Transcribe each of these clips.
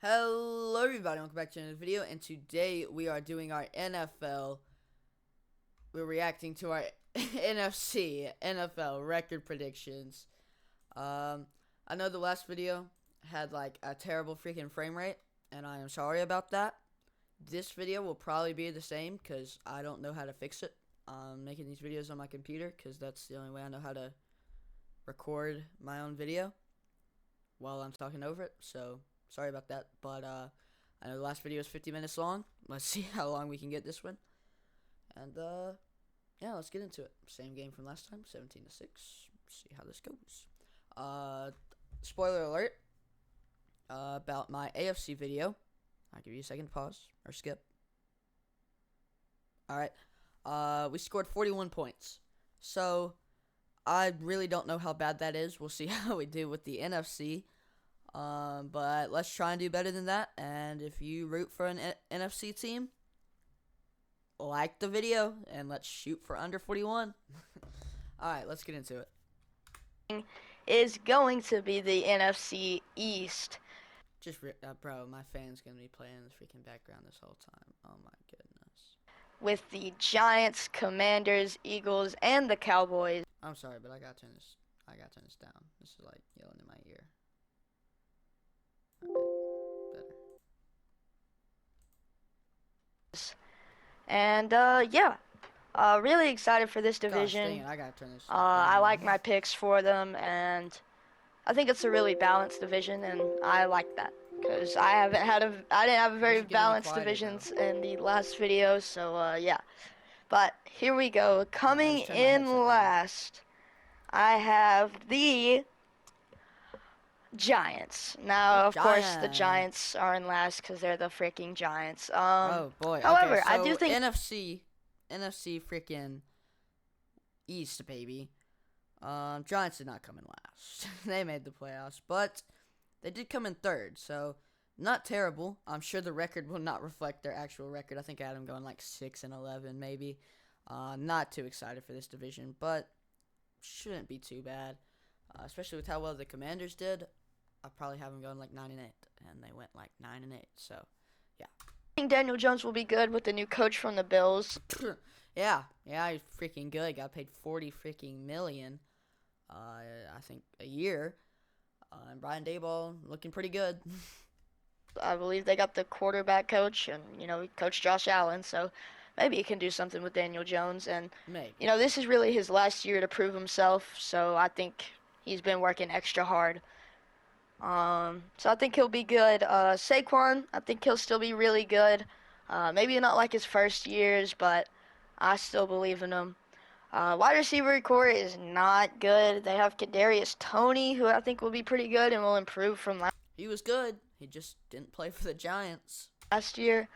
Hello everybody, welcome back to another video, and today we are doing our NFL. We're reacting to our NFC NFL record predictions. I know the last video had like a terrible freaking frame rate, and I am sorry about that. This video will probably be the same because I don't know how to fix it. I'm making these videos on my computer because that's the only way I know how to record my own video while I'm talking over it, so sorry about that, but I know the last video is 50 minutes long. Let's see how long we can get this one. And yeah, let's get into it. Same game from last time, 17-6. See how this goes. Spoiler alert about my AFC video. I'll give you a second to pause or skip. Alright. We scored 41 points. So I really don't know how bad that is. We'll see how we do with the NFC. But let's try and do better than that. And if you root for an NFC team, like the video and let's shoot for under 41. Alright, let's get into it. Is going to be the NFC East. Just, bro, my fan's gonna be playing in the freaking background this whole time. Oh my goodness. With the Giants, Commanders, Eagles, and the Cowboys. I'm sorry, but I gotta turn this down. This is like yelling in my ear. And yeah, really excited for this division. Gosh, dang it, I gotta turn this I like my picks for them, and I think it's a really balanced division, and I like that because I didn't have a very balanced divisions in the last video, so yeah. But here we go. Coming in last, I have the Giants. Now, of course, the Giants are in last because they're the freaking Giants. Oh boy. However, okay, so I do think NFC freaking East, baby. Giants did not come in last. They made the playoffs, but they did come in third, so not terrible. I'm sure the record will not reflect their actual record. I think I had them going like 6-11, maybe. Not too excited for this division, but shouldn't be too bad. Especially with how well the Commanders did. I probably have them going like 9-8, and they went like 9-8. So, yeah. I think Daniel Jones will be good with the new coach from the Bills. yeah, he's freaking good. Got paid $40 freaking million. I think a year. And Brian Daboll looking pretty good. I believe they got the quarterback coach, and Coach Josh Allen. So maybe he can do something with Daniel Jones. And maybe. This is really his last year to prove himself. So I think he's been working extra hard. So I think he'll be good. Saquon, I think he'll still be really good. Maybe not like his first years, but I still believe in him. Wide receiver core is not good. They have Kadarius Toney, who I think will be pretty good and will improve from He was good. He just didn't play for the Giants last year.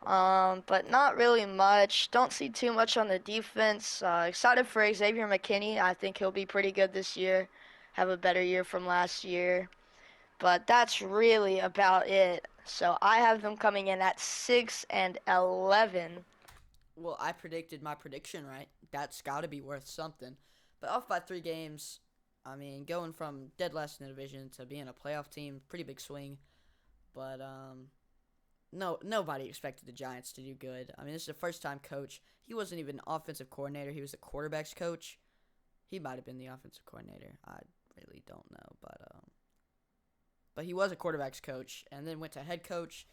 But not really much. Don't see too much on the defense. Excited for Xavier McKinney. I think he'll be pretty good this year. Have a better year from last year. But that's really about it. So I have them coming in at 6-11. Well, I predicted my prediction right. That's got to be worth something. But off by 3 games, I mean, going from dead last in the division to being a playoff team, pretty big swing. But nobody expected the Giants to do good. I mean, this is a first-time coach. He wasn't even an offensive coordinator. He was the quarterback's coach. He might have been the offensive coordinator. I really don't know, but he was a quarterback's coach and then went to head coach.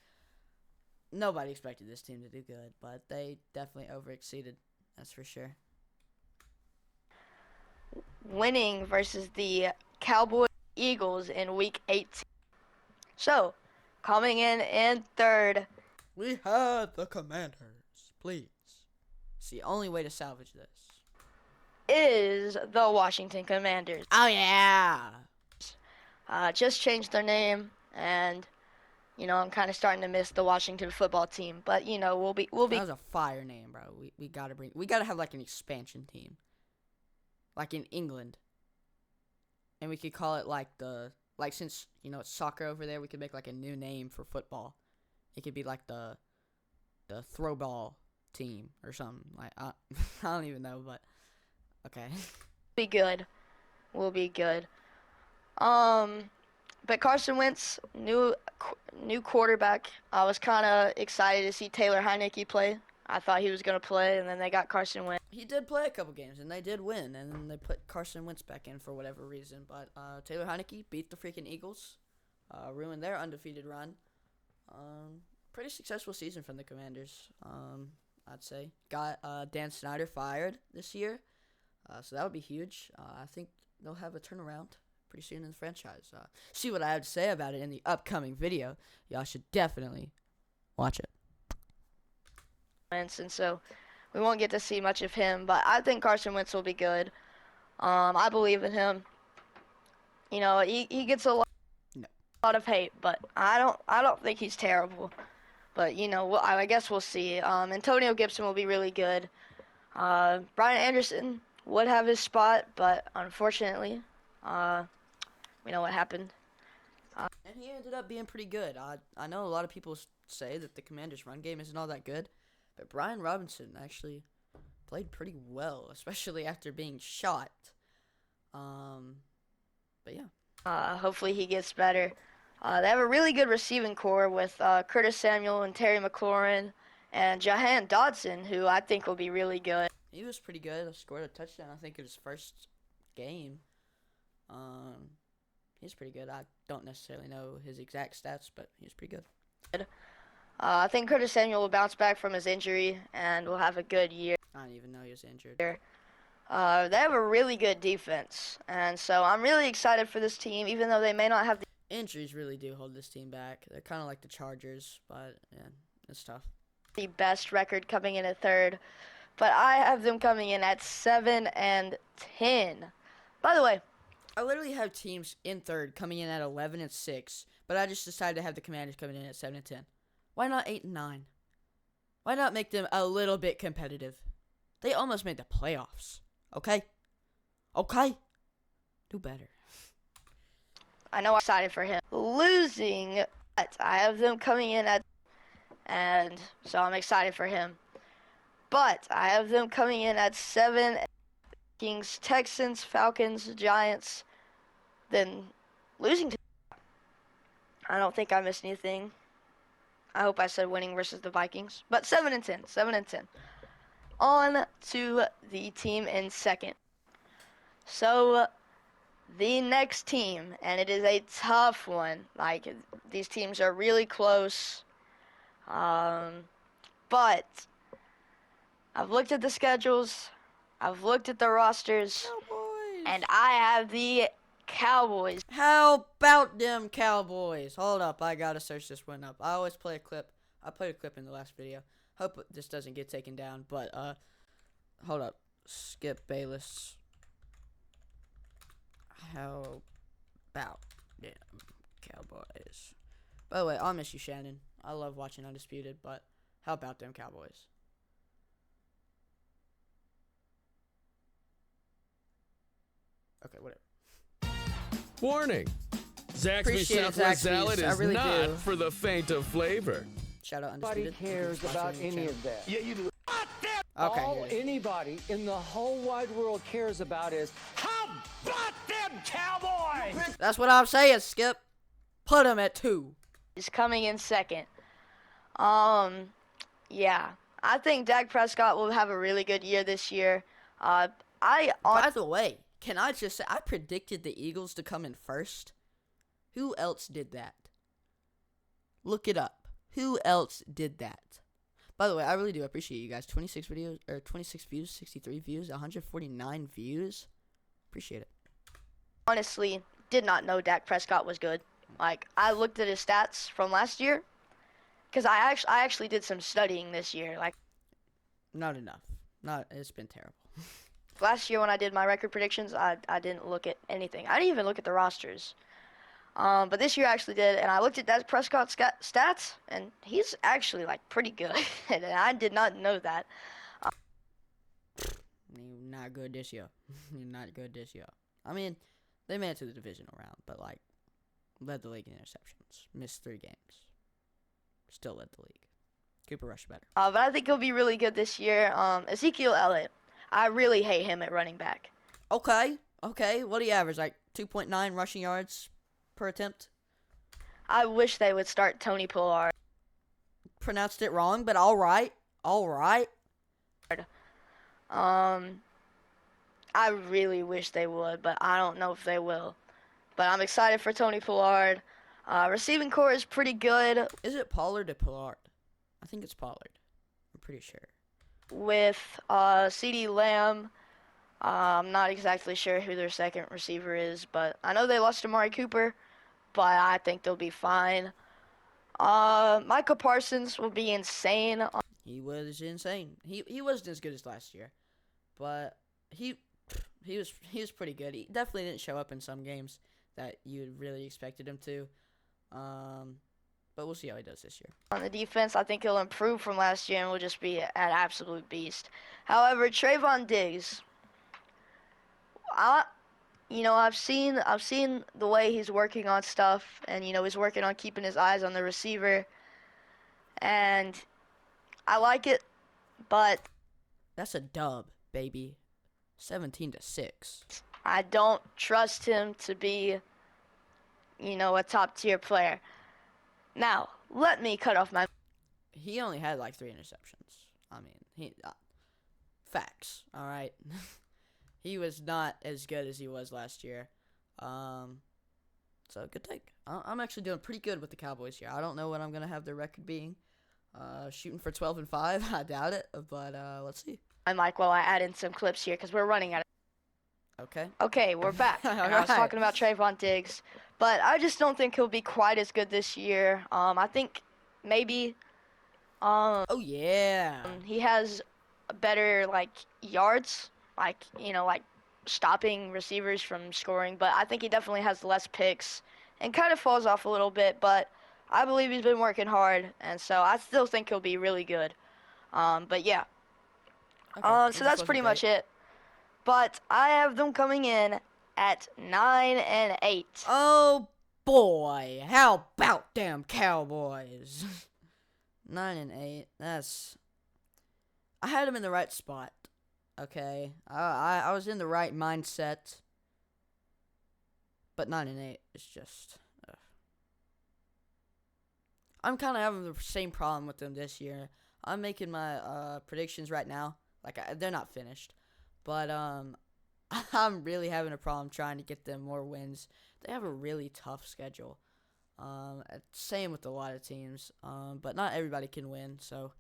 Nobody expected this team to do good, but they definitely overexceeded. That's for sure. Winning versus the Cowboys Eagles in Week 18. So, coming in third, we had the Commanders. Please. It's the only way to salvage this. Is the Washington Commanders. Oh yeah. Just changed their name, and I'm kind of starting to miss the Washington football team. But we'll be. That was a fire name, bro. We gotta have like an expansion team, like in England, and we could call it since it's soccer over there, we could make like a new name for football. It could be like the throwball team or something. Like I don't even know, but okay. Be good. We'll be good. But Carson Wentz, new new quarterback. I was kind of excited to see Taylor Heineke play. I thought he was going to play, and then they got Carson Wentz. He did play a couple games, and they did win, and then they put Carson Wentz back in for whatever reason. But Taylor Heineke beat the freaking Eagles, ruined their undefeated run. Pretty successful season from the Commanders, I'd say. Got Dan Snyder fired this year, so that would be huge. I think they'll have a turnaround pretty soon in the franchise. See what I have to say about it in the upcoming video. Y'all should definitely watch it. And so we won't get to see much of him, but I think Carson Wentz will be good. I believe in him. You know, he gets a lot of hate, but I don't think he's terrible. But you know, I guess we'll see. Antonio Gibson will be really good. Brian Anderson would have his spot, but unfortunately, we know what happened. And he ended up being pretty good. I know a lot of people say that the Commanders' run game isn't all that good, but Brian Robinson actually played pretty well, especially after being shot. But yeah. Hopefully he gets better. They have a really good receiving core with Curtis Samuel and Terry McLaurin and Jahan Dodson, who I think will be really good. He was pretty good. Scored a touchdown, I think, in his first game. He's pretty good. I don't necessarily know his exact stats, but he's pretty good. I think Curtis Samuel will bounce back from his injury and will have a good year. I didn't even know he was injured. They have a really good defense, and so I'm really excited for this team, even though they may not have the injuries really do hold this team back. They're kind of like the Chargers, but yeah, it's tough. The best record coming in at third, but I have them coming in at 7-10. By the way, I literally have teams in third coming in at 11-6, but I just decided to have the Commanders coming in at 7-10. Why not 8-9? Why not make them a little bit competitive? They almost made the playoffs. Okay? Do better. I know I'm excited for him. Losing, but I have them coming in at, and so I'm excited for him. But I have them coming in at 7. Kings, Texans, Falcons, Giants, then losing to. I don't think I missed anything. I hope I said winning versus the Vikings. But 7-10. 7-10. On to the team in second. So, the next team, and it is a tough one. Like, these teams are really close. But I've looked at the schedules. I've looked at the rosters. Cowboys. And I have the Cowboys. How about them Cowboys? Hold up, I gotta search this one up. I always play a clip. I played a clip in the last video. Hope this doesn't get taken down, but hold up. Skip Bayless. How about them Cowboys? By the way, I'll miss you, Shannon. I love watching Undisputed, but how about them Cowboys? Okay, whatever. Warning. Zaxby's Appreciate it, Southwest Zaxby's. salad I is really not do. for the faint of flavor. Shout out Nobody Undisputed. cares about any of that. Yeah, you do. Okay. All here it is. anybody in the whole wide world cares about is How about them Cowboys? That's what I'm saying, Skip. Put them at 2. Is coming in second. Yeah. I think Dak Prescott will have a really good year this year. By the way, can I just say, I predicted the Eagles to come in first. Who else did that? Look it up. Who else did that? By the way, I really do appreciate you guys. 26 videos, or 26 views, 63 views, 149 views. Appreciate it. honestly did not know Dak Prescott was good. Like, I looked at his stats from last year because I actually did some studying this year. Like, Not enough. It's been terrible. last year when I did my record predictions, I didn't look at anything. I didn't even look at the rosters. But this year I actually did, and I looked at Dak Prescott's stats, and he's actually, like, pretty good. And I did not know that. You're not good this year. You're not good this year. I mean, they made it to the divisional round, but, like, led the league in interceptions. Missed 3 games. Still led the league. Cooper Rush better. But I think he'll be really good this year. Ezekiel Elliott, I really hate him at running back. Okay. What do you average? Like 2.9 rushing yards per attempt? I wish they would start Tony Pollard. Pronounced it wrong, but all right. All right. I really wish they would, but I don't know if they will. But I'm excited for Tony Pollard. Receiving core is pretty good Is it Pollard or Pollard? I think it's Pollard. I'm pretty sure. with CD Lamb. I'm not exactly sure who their second receiver is, but I know they lost Amari Cooper, but I think they'll be fine. Micah Parsons will be insane. He was insane. He wasn't as good as last year, but he was pretty good. He definitely didn't show up in some games that you really expected him to. But we'll see how he does this year. On the defense, I think he'll improve from last year and will just be an absolute beast. However, Trayvon Diggs, I've seen the way he's working on stuff, and he's working on keeping his eyes on the receiver, and I like it, but That's a dub, baby. 17-6. I don't trust him to be, a top-tier player. Now, let me cut off my... He only had like 3 interceptions. I mean, facts. All right. He was not as good as he was last year. So good take. I'm actually doing pretty good with the Cowboys here. I don't know what I'm gonna have their record being. Shooting for 12-5. I doubt it, but let's see. I'm like, while I add in some clips here because we're running out of... Okay. Okay, we're back. All I was right. talking about Trayvon Diggs, but I just don't think he'll be quite as good this year. I think maybe Oh yeah. he has better yards, like stopping receivers from scoring, but I think he definitely has less picks and kind of falls off a little bit, but I believe he's been working hard, and so I still think he'll be really good. But yeah. Okay. So that's pretty much it. But I have them coming in at 9-8. Oh boy, how about them Cowboys? 9-8. That's. I had them in the right spot. Okay, I was in the right mindset. But 9-8 is just. I'm kind of having the same problem with them this year. I'm making my predictions right now. They're not finished, but I'm really having a problem trying to get them more wins. They have a really tough schedule. Same with a lot of teams, but not everybody can win, so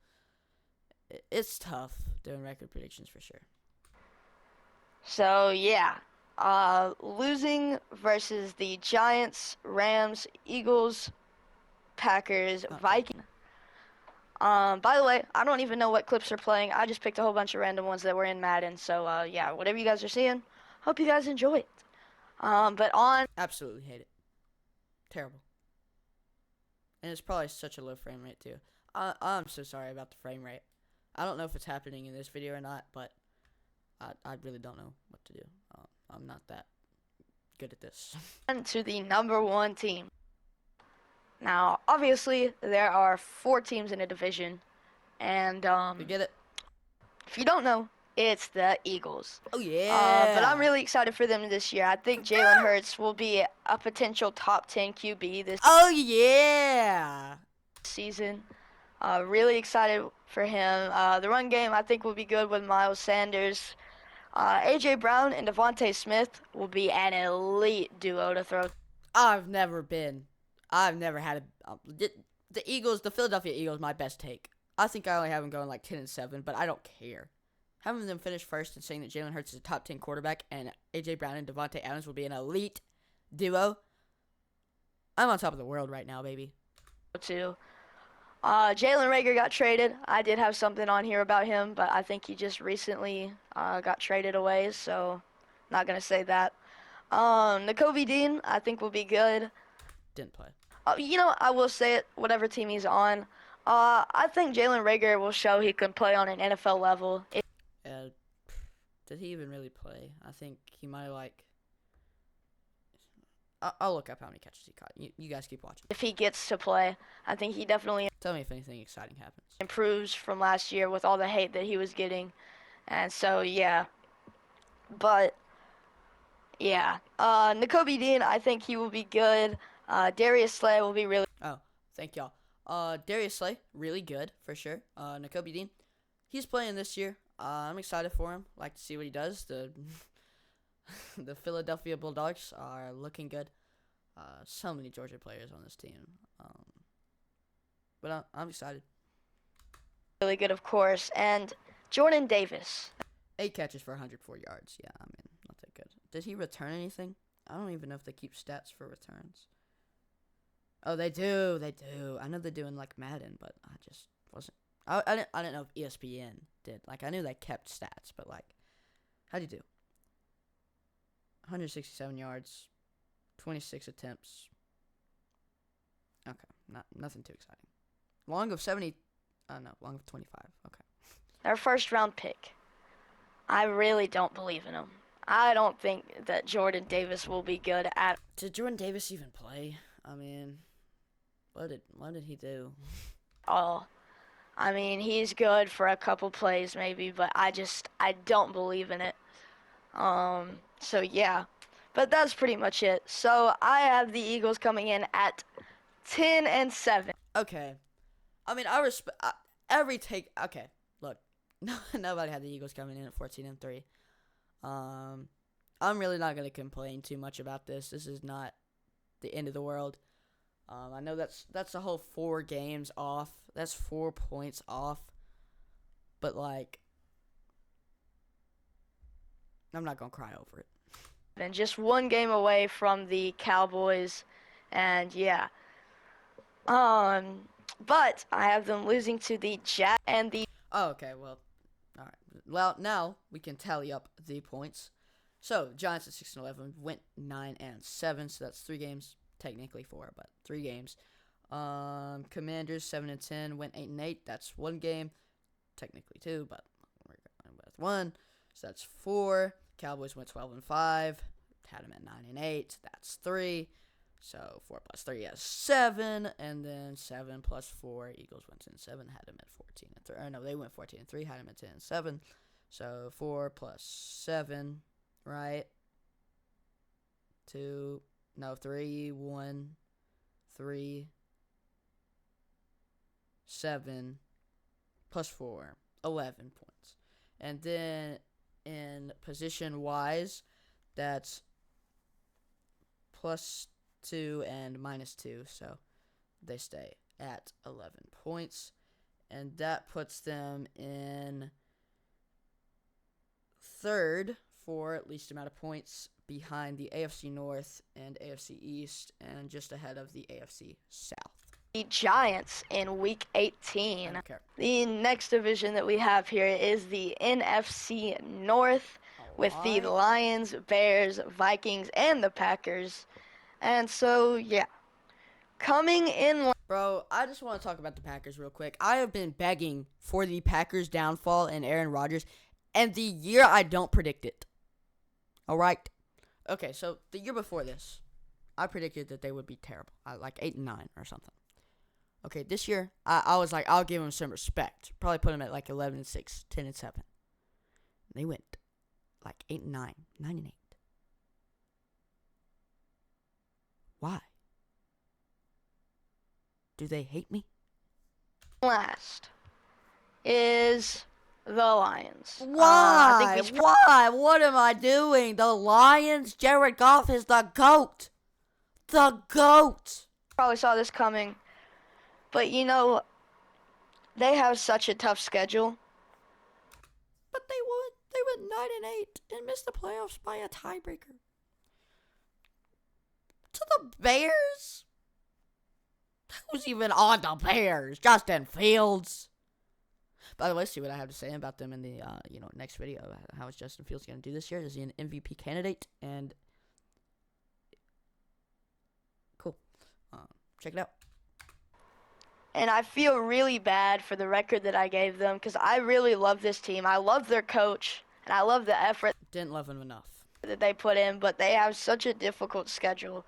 it's tough doing record predictions for sure. So yeah, losing versus the Giants, Rams, Eagles, Packers, Vikings. By the way, I don't even know what clips are playing. I just picked a whole bunch of random ones that were in Madden. So, yeah, whatever you guys are seeing, hope you guys enjoy it. But on... Absolutely hate it. Terrible. And it's probably such a low frame rate, too. I'm so sorry about the frame rate. I don't know if it's happening in this video or not, but I really don't know what to do. I'm not that good at this. to the number 1 team. Now, obviously, there are 4 teams in a division, and You get it? if you don't know, it's the Eagles. Oh, yeah. But I'm really excited for them this year. I think Jalen Hurts will be a potential top 10 QB this Oh, yeah. season. Really excited for him. The run game, I think, will be good with Miles Sanders. A.J. Brown and Devontae Smith will be an elite duo to throw. I've never had the Eagles, the Philadelphia Eagles, my best take. I think I only have them going like 10-7, but I don't care. Having them finish first and saying that Jalen Hurts is a top 10 quarterback and A.J. Brown and Devontae Adams will be an elite duo. I'm on top of the world right now, baby. Jalen Reagor got traded. I did have something on here about him, but I think he just recently got traded away, so not going to say that. Nakobe Dean, I think, will be good. Didn't play. I will say it, whatever team he's on. I think Jalen Reagor will show he can play on an NFL level. Did he even really play? I think he might have, I'll look up how many catches he caught. You guys keep watching. If he gets to play, I think he definitely Tell me if anything exciting happens. improves from last year with all the hate that he was getting. And so, yeah. But, yeah. Nakobe Dean, I think he will be good. Darius Slay will be really Oh, thank y'all. Darius Slay, really good for sure. Nakobe Dean, he's playing this year. I'm excited for him. Like to see what he does. The the Philadelphia Bulldogs are looking good. So many Georgia players on this team. But I'm excited. really good, of course. And Jordan Davis. 8 catches for 104 yards. Yeah, I mean, not that good. Did he return anything? I don't even know if they keep stats for returns. Oh, they do. They do. I know they do in like Madden, but I just wasn't. I didn't know if ESPN did. Like I knew they kept stats, but like, how'd you do? 167 yards, 26 attempts. Okay, nothing too exciting. Long of 70. No, long of 25. Okay. Their first round pick. I really don't believe in him. I don't think that Jordan Davis will be good at Did Jordan Davis even play? I mean, what did he do? all. I mean, he's good for a couple plays maybe, but I don't believe in it. So yeah. But that's pretty much it. So I have the Eagles coming in at 10-7. Okay. I mean, I respect every take. Okay, look, nobody had the Eagles coming in at 14-3. I'm really not gonna complain too much about this. This is not the end of the world. I know that's a whole 4 games off. That's 4 points off. But like, I'm not gonna cry over it. And just 1 game away from the Cowboys, and yeah. But I have them losing to the Jets and the. Oh, okay. Well, all right. Well, now we can tally up the points. So Giants at 6-11 went 9-7. So that's 3 games. Technically 4, but 3 games. Commanders 7-10 went 8-8. That's 1 game. Technically 2, but we're going with 1. So that's 4. Cowboys went 12-5. Had them at 9-8. That's 3. So 4 plus 3 is 7, and then 7 plus 4. Eagles went 10-7. Had them at 14-3. Or no, they went 14-3. Had them at 10-7. So 4 plus 7, right? 2. No, 3, 1, 3, 7, plus 4, 11 points. And then in position-wise, that's plus 2 and minus 2, so they stay at 11 points. And that puts them in 3rd for least amount of points, behind the AFC North and AFC East, and just ahead of the AFC South. The Giants in Week 18. I don't care. The next division that we have here is the NFC North, with the Lions, Bears, Vikings, and the Packers. And so, yeah. Coming in. Bro, I just want to talk about the Packers real quick. I have been begging for the Packers' downfall and Aaron Rodgers, and the year I don't predict it. All right? Okay, so the year before this, I predicted that they would be terrible. Like 8-9 or something. Okay, this year, I was like, I'll give them some respect. Probably put them at like 11-6, 10-7. They went like 8-9, 9-8. Why? Do they hate me? Last is the Lions. Why? Why? What am I doing? The Lions? Jared Goff is the GOAT. The GOAT. Probably saw this coming. But, you know, they have such a tough schedule. But they went 9-8 and missed the playoffs by a tiebreaker. To the Bears? Who's even on the Bears? Justin Fields. By the way, see what I have to say about them in the next video. How is Justin Fields going to do this year? Is he an MVP candidate? And cool. Check it out. And I feel really bad for the record that I gave them because I really love this team. I love their coach, and I love the effort Didn't love him enough. that they put in, but they have such a difficult schedule.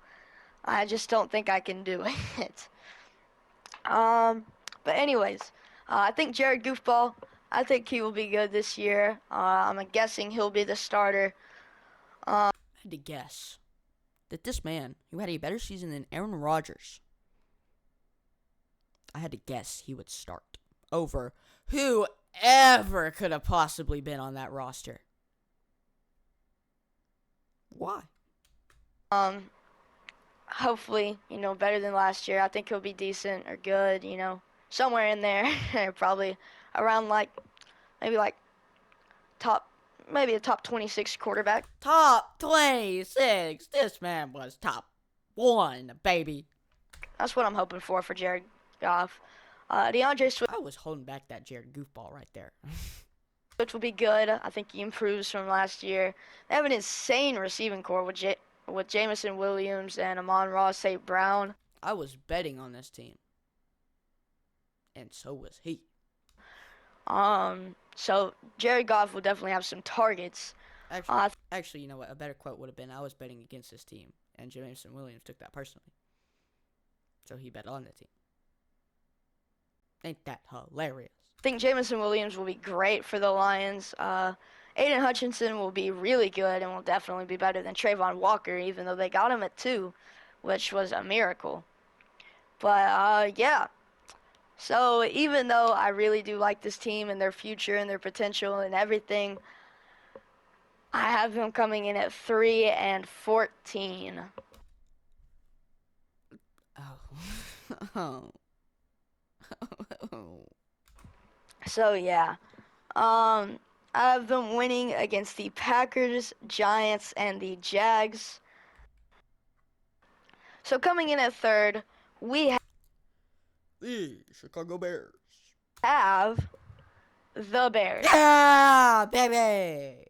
I just don't think I can do it. But anyways, I think Jared Goofball, I think he will be good this year. I'm guessing he'll be the starter. I had to guess. that this man, who had a better season than Aaron Rodgers, I had to guess he would start over whoever could have possibly been on that roster. Why? Hopefully, better than last year. I think he'll be decent or good, somewhere in there. Probably around maybe a top 26 quarterback. Top 26. This man was top 1, baby. That's what I'm hoping for Jared Goff. DeAndre Swift. I was holding back that Jared goofball right there. Which will be good. I think he improves from last year. They have an insane receiving core with Jamison Williams and Amon-Ra St. Brown. I was betting on this team. And so was he. So Jared Goff will definitely have some targets. Actually, you know what? A better quote would have been, I was betting against this team. And Jamison Williams took that personally. So he bet on the team. Ain't that hilarious? I think Jamison Williams will be great for the Lions. Aiden Hutchinson will be really good and will definitely be better than Trayvon Walker, even though they got him at 2, which was a miracle. But, yeah. So even though I really do like this team and their future and their potential and everything, I have them coming in at 3-14. Oh. So yeah, I have them winning against the Packers, Giants, and the Jags. So coming in at 3rd, we The Chicago Bears. have the Bears. Yeah, baby.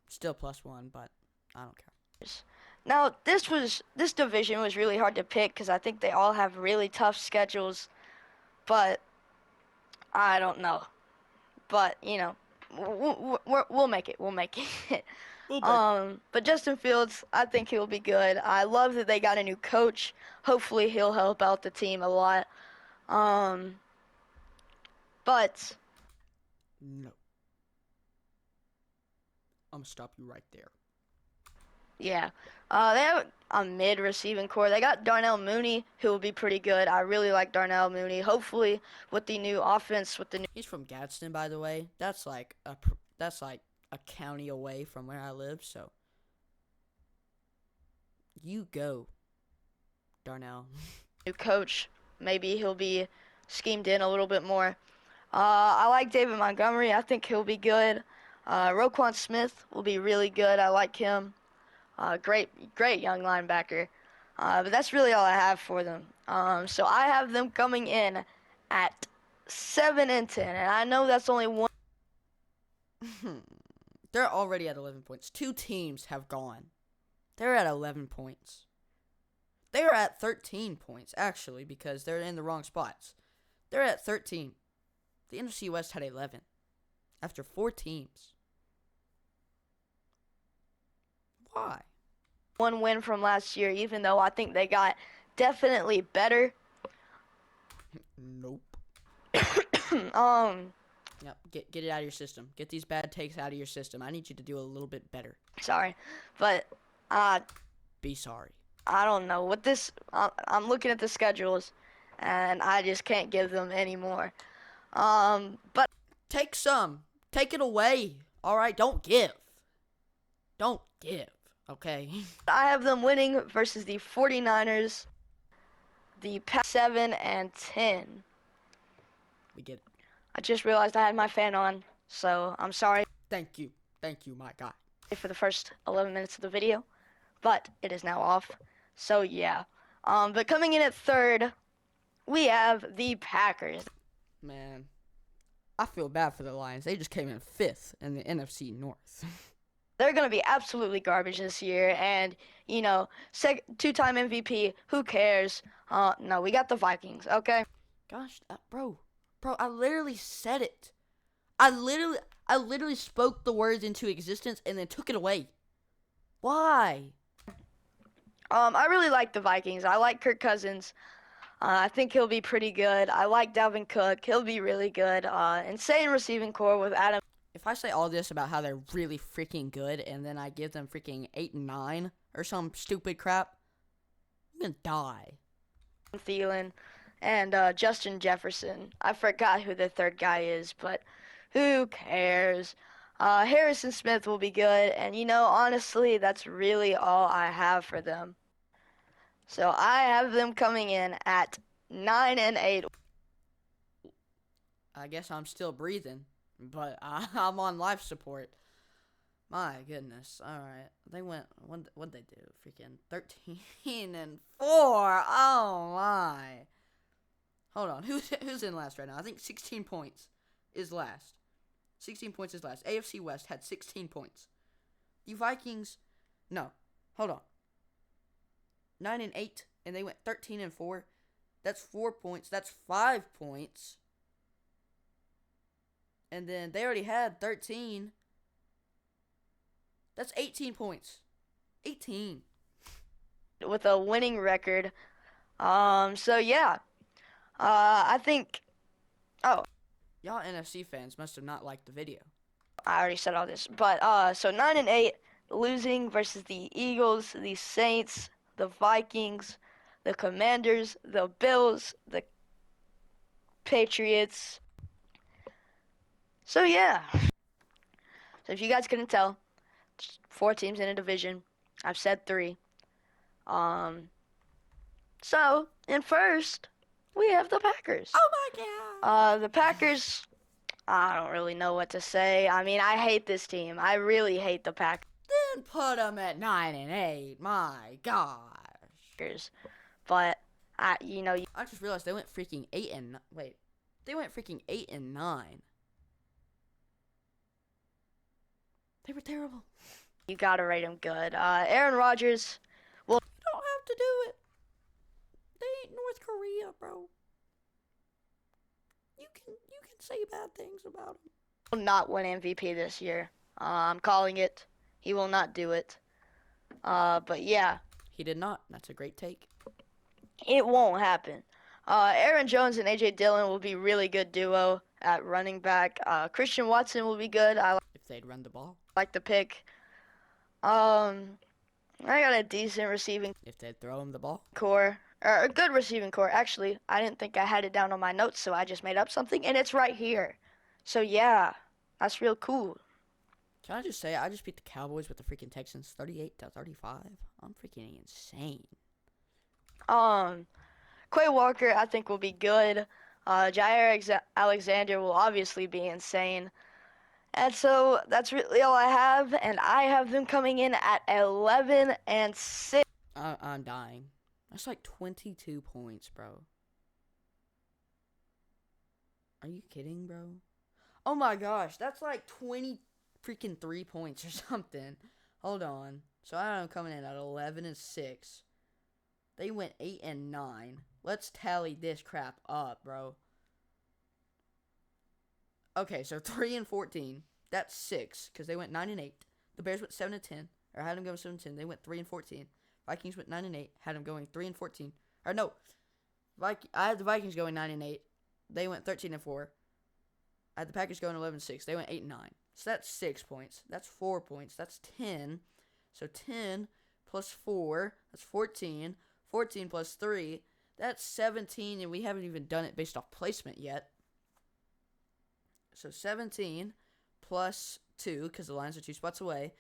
Still +1, but I don't care. Now this division was really hard to pick because I think they all have really tough schedules, but I don't know. But we'll make it. We'll make it. But Justin Fields, I think he'll be good. I love that they got a new coach. Hopefully he'll help out the team a lot. But no. I'm gonna stop you right there. yeah, they have a mid receiving core. They got Darnell Mooney, who will be pretty good. I really like Darnell Mooney. Hopefully, with the new offense, He's from Gadsden, by the way. That's like a county away from where I live. So you go, Darnell. new coach, maybe he'll be schemed in a little bit more. I like David Montgomery. I think he'll be good. Roquan Smith will be really good. I like him. Great young linebacker. But that's really all I have for them. So I have them coming in at 7-10, and I know that's only one. They're already at 11 points. 2 teams have gone. They're at 11 points. They're at 13 points, actually, because they're in the wrong spots. They're at 13. The NFC West had 11 after 4 teams. Why? One win from last year, even though I think they got definitely better. Nope. Yep, get it out of your system. Get these bad takes out of your system. I need you to do a little bit better. Sorry, but Be sorry. I don't know what this. I'm looking at the schedules, and I just can't give them any more. But Take some. Take it away. All right, don't give. Don't give. Okay. I have them winning versus the 49ers, the 7-10. We get it. I just realized I had my fan on, so I'm sorry Thank you, my guy. for the first 11 minutes of the video, but it is now off. So yeah. But coming in at 3rd, we have the Packers. Man, I feel bad for the Lions. They just came in 5th in the NFC North. They're going to be absolutely garbage this year, and, 2-time MVP, who cares? No, we got the Vikings, okay? Gosh, bro, I literally said it. I literally spoke the words into existence and then took it away. Why? I really like the Vikings. I like Kirk Cousins. I think he'll be pretty good. I like Dalvin Cook. He'll be really good. Insane receiving core with Adam. If I say all this about how they're really freaking good and then I give them freaking 8 and 9 or some stupid crap, I'm gonna die. Thielen, and Justin Jefferson. I forgot who the third guy is, but who cares? Harrison Smith will be good, and honestly, that's really all I have for them. So I have them coming in at 9-8. I guess I'm still breathing, but I'm on life support. My goodness. All right. They went, what'd they do? Freaking 13-4. Oh, my. Hold on. Who's in last right now? I think 16 points is last. 16 points is last. AFC West had 16 points. The Vikings, no. Hold on. 9-8, and they went 13-4. That's 4 points. That's 5 points. And then they already had 13. That's 18 points. 18. With a winning record. So yeah. I think, oh, Y'all NFC fans must have not liked the video. I already said all this, but so 9-8, losing versus the Eagles, the Saints, the Vikings, the Commanders, the Bills, the Patriots. So yeah. So if you guys couldn't tell, 4 teams in a division. I've said 3. So in first, we have the Packers. Oh my god. The Packers, I don't really know what to say. I mean, I hate this team. I really hate the Packers. Then put them at 9-8. My gosh. But I just realized they went freaking 8-9. Wait. They went freaking 8-9. They were terrible. you gotta rate them good. Aaron Rodgers, You don't have to do it. They ain't North Korea, bro. You can say bad things about them. will not win MVP this year. I'm calling it. He will not do it. But yeah, He did not. That's a great take. it won't happen. Aaron Jones and A.J. Dillon will be really good duo at running back. Christian Watson will be good. I If they'd run the ball. like the pick. I got a decent receiving If they'd throw him the ball. core. Or a good receiving core. Actually, I didn't think I had it down on my notes, so I just made up something, and it's right here. So yeah, that's real cool. Can I just say, I just beat the Cowboys with the freaking Texans 38-35. I'm freaking insane. Quay Walker, I think, will be good. Jair Alexander will obviously be insane. And so that's really all I have, and I have them coming in at 11-6. I'm dying. That's like 22 points, bro. Are you kidding, bro? Oh my gosh, that's like 20 freaking 3 points or something. Hold on. So I'm coming in at 11-6. They went 8-9. Let's tally this crap up, bro. Okay, so 3-14. That's 6, because they went 9-8. The Bears went 7-10, or had them go 7-10. They went 3-14. Vikings went 9-8, had them going 3-14. Or no, I had the Vikings going 9-8. They went 13-4. I had the Packers going 11-6. They went 8-9. So that's 6 points. That's 4 points. That's 10. So 10 plus 4, that's 14. 14 plus 3, that's 17, and we haven't even done it based off placement yet. So 17 plus 2, because the Lions are 2 spots away.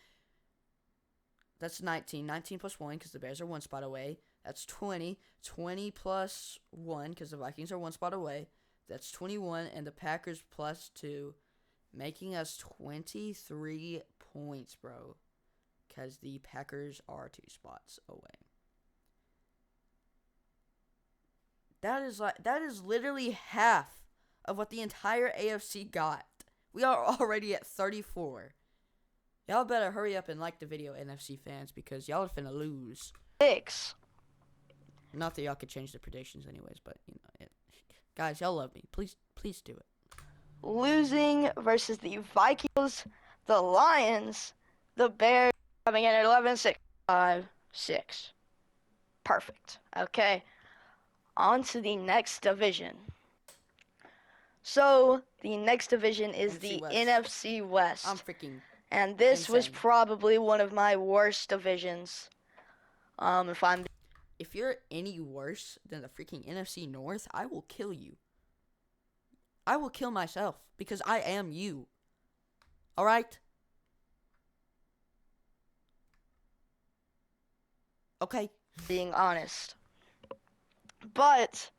That's 19. 19 plus 1, because the Bears are 1 spot away. That's 20. 20 plus 1, because the Vikings are 1 spot away. That's 21, and the Packers plus 2, making us 23 points, bro. Because the Packers are 2 spots away. That is literally half of what the entire AFC got. We are already at 34. Y'all better hurry up and like the video, NFC fans, because y'all are finna lose. 6. Not that y'all could change the predictions anyways, but guys, y'all love me. Please do it. Losing versus the Vikings, the Lions, the Bears coming in at 11-6. 5-6. Perfect. Okay. On to the next division. So, the next division is NFC the West. NFC West. I'm freaking And this was insane. probably one of my worst divisions. If I'm if you're any worse than the freaking NFC North, I will kill you. I will kill myself because I am you. All right? Okay. Being honest. But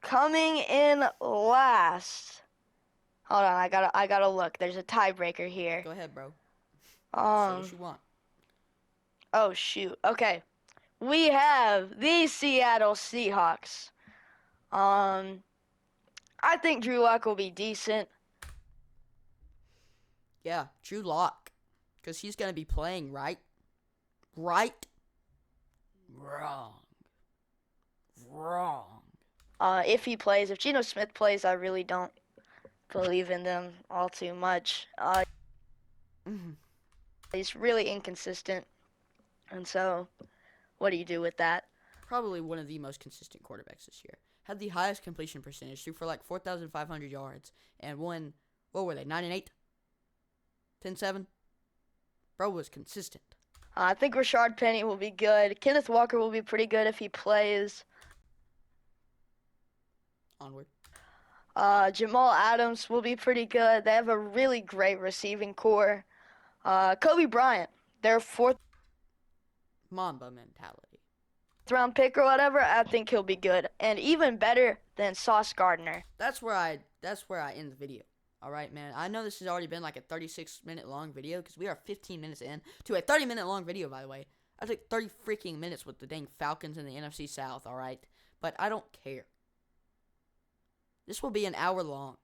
coming in last. Hold on, I gotta look. There's a tiebreaker here. Go ahead, bro. Say what you want. Oh shoot. Okay. We have the Seattle Seahawks. I think Drew Lock will be decent. Yeah, Drew Lock. Because he's going to be playing, right? Right? Wrong. If he plays, if Geno Smith plays, I really don't believe in them all too much. He's really inconsistent. And so, what do you do with that? Probably one of the most consistent quarterbacks this year. Had the highest completion percentage, threw for like 4,500 yards, and won, what were they, 9-8? 10-7? Bro was consistent. I think Rashard Penny will be good. Kenneth Walker will be pretty good if he plays. Onward. Jamal Adams will be pretty good. They have a really great receiving core. Kobe Bryant, their fourth Mamba mentality. round pick or whatever, I think he'll be good. And even better than Sauce Gardner. That's where I end the video. All right, man. I know this has already been like a 36-minute long video because we are 15 minutes in to a 30-minute long video, by the way. I took 30 freaking minutes with the dang Falcons in the NFC South, all right? But I don't care. This will be an hour long.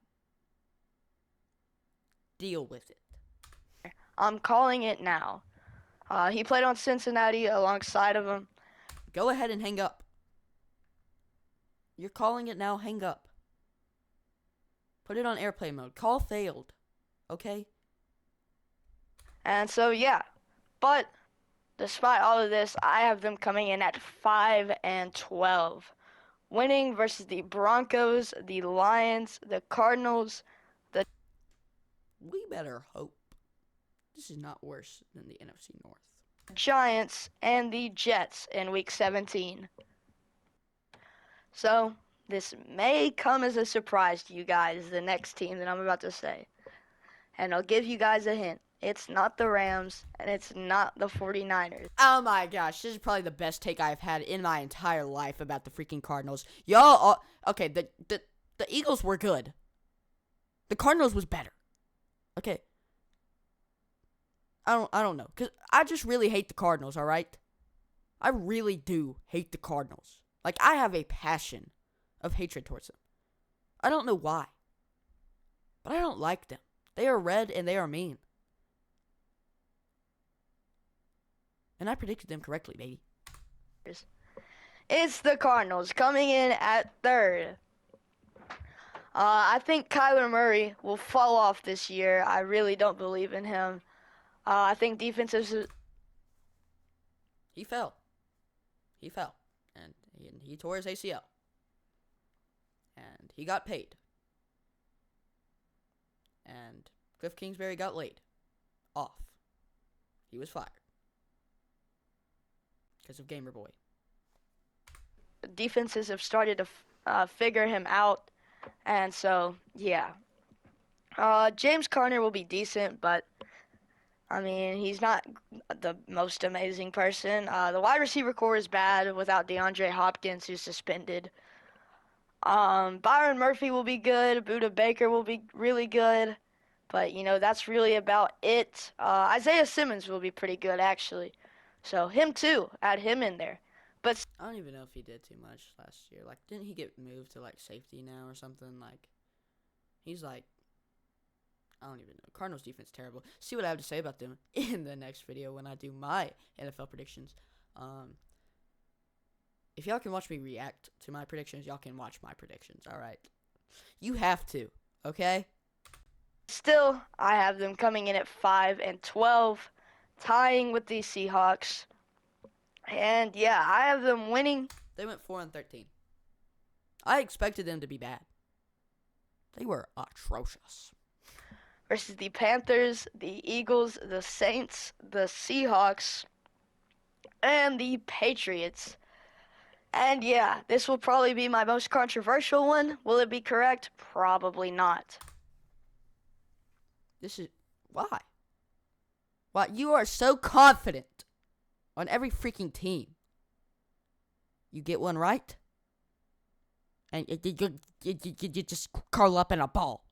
Deal with it. I'm calling it now. He played on Cincinnati alongside of him. Go ahead and hang up. You're calling it now, hang up. Put it on airplane mode. Call failed. Okay? And so, yeah. But despite all of this, I have them coming in at 5-12. Winning versus the Broncos, the Lions, the Cardinals, the... We better hope this is not worse than the NFC North. Giants, and the Jets in Week 17. So, this may come as a surprise to you guys, the next team that I'm about to say. And I'll give you guys a hint. It's not the Rams, and it's not the 49ers. Oh my gosh, this is probably the best take I've had in my entire life about the freaking Cardinals. Y'all, okay, the Eagles were good. The Cardinals was better. Okay. I don't know, because I just really hate the Cardinals, all right? I really do hate the Cardinals. Like, I have a passion of hatred towards them. I don't know why. But I don't like them. They are red and they are mean. And I predicted them correctly, baby. It's the Cardinals coming in at 3rd. I think Kyler Murray will fall off this year. I really don't believe in him. I think defenses... He fell. And he tore his ACL. And he got paid. And Cliff Kingsbury got laid off. He was fired. Because of Gamer Boy. Defenses have started to figure him out. And so, yeah. James Conner will be decent, but... I mean, he's not the most amazing person. The wide receiver core is bad without DeAndre Hopkins, who's suspended. Byron Murphy will be good. Budda Baker will be really good. But, you know, that's really about it. Isaiah Simmons will be pretty good, actually. So, him too. Add him in there. But I don't even know if he did too much last year. Like, didn't he get moved to, like, safety now or something? Like, he's like... I don't even know. Cardinals defense terrible. See what I have to say about them in the next video when I do my NFL predictions. If y'all can watch me react to my predictions, y'all can watch my predictions, alright? You have to, okay? still, I have them coming in at 5-12, tying with the Seahawks. And yeah, I have them winning. They went 4-13. I expected them to be bad. They were atrocious. versus the Panthers, the Eagles, the Saints, the Seahawks, and the Patriots. And yeah, this will probably be my most controversial one. Will it be correct? Probably not. This is why. Why you are so confident on every freaking team. You get one right, and you just curl up in a ball.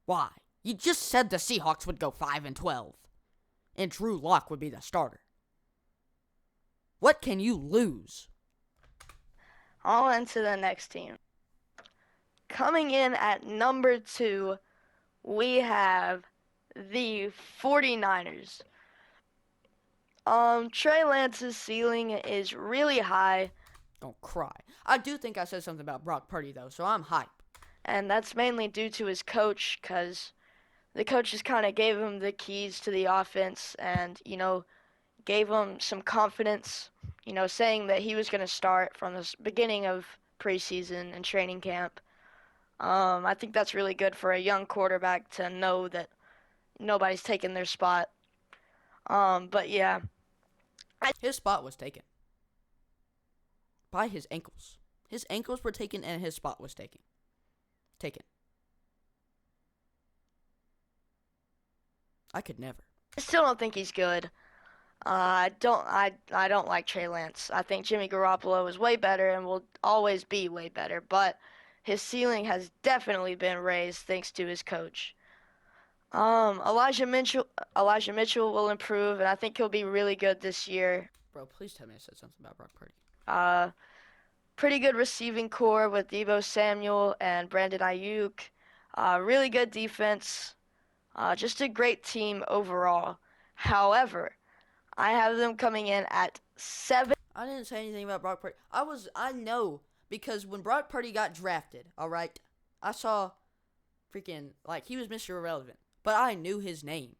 Why? You just said the Seahawks would go 5-12, and Drew Lock would be the starter. What can you lose? On to the next team. Coming in at number 2, we have the 49ers. Trey Lance's ceiling is really high. Don't cry. I do think I said something about Brock Purdy, though, so I'm hype. And that's mainly due to his coach, because the coaches kind of gave him the keys to the offense and, gave him some confidence, saying that he was going to start from the beginning of preseason and training camp. I think that's really good for a young quarterback to know that nobody's taking their spot. But yeah. His spot was taken. By his ankles. His ankles were taken and his spot was taken. I could never. I still don't think he's good. I don't like Trey Lance. I think Jimmy Garoppolo is way better and will always be way better, but his ceiling has definitely been raised thanks to his coach. Elijah Mitchell will improve, and I think he'll be really good this year. Bro, please tell me I said something about Brock Purdy. Pretty good receiving core with Deebo Samuel and Brandon Ayuk. Really good defense. Just a great team overall. However, I have them coming in at 7. I didn't say anything about Brock Purdy. I know, because when Brock Purdy got drafted, alright, I saw freaking, he was Mr. Irrelevant. But I knew his name.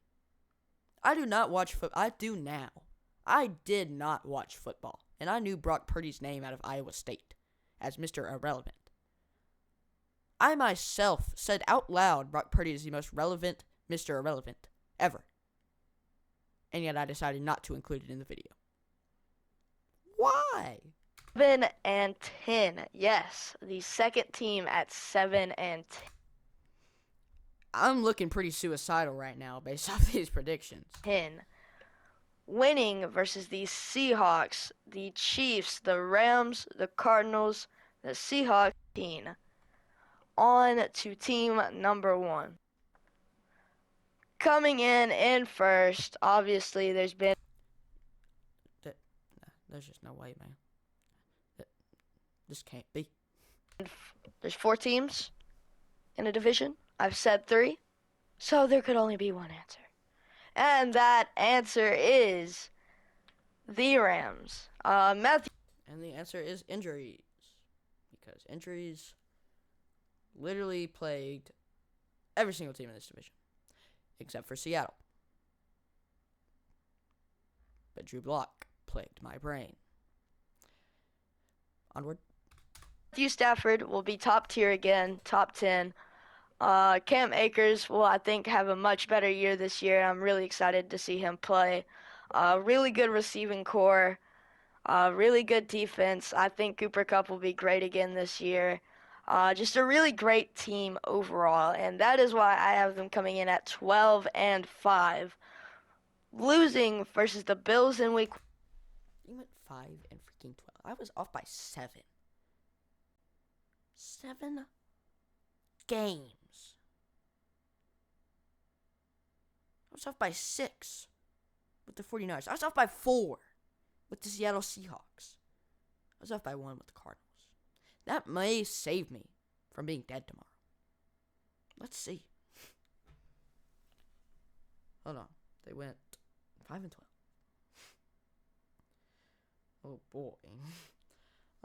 I do not watch football. I do now. I did not watch football. And I knew Brock Purdy's name out of Iowa State as Mr. Irrelevant. I myself said out loud Brock Purdy is the most relevant Mr. Irrelevant ever. And yet I decided not to include it in the video. Why? 7-10. Yes, the second team at 7-10. I'm looking pretty suicidal right now based off these predictions. Winning versus the Seahawks, the Chiefs, the Rams, the Cardinals, the Seahawks. On to team number 1. Coming in first, obviously there's just no way, man. This can't be. There's 4 teams in a division. I've said 3, so there could only be one answer. And that answer is the Rams. Matthew. And the answer is injuries. Because injuries literally plagued every single team in this division. Except for Seattle. But Drew Lock plagued my brain. Onward. Matthew Stafford will be top tier again, top 10. Cam Akers will, I think, have a much better year this year. I'm really excited to see him play. Really good receiving core. Really good defense. I think Cooper Kupp will be great again this year. Just a really great team overall, and that is why I have them coming in at 12-5. Losing versus the Bills in week. You went 5 and freaking 12. I was off by 7. 7 games. I was off by 6 with the 49ers. I was off by 4 with the Seattle Seahawks. I was off by 1 with the Cardinals. That may save me from being dead tomorrow. Let's see. Hold on. They went 5 and 12. Oh boy.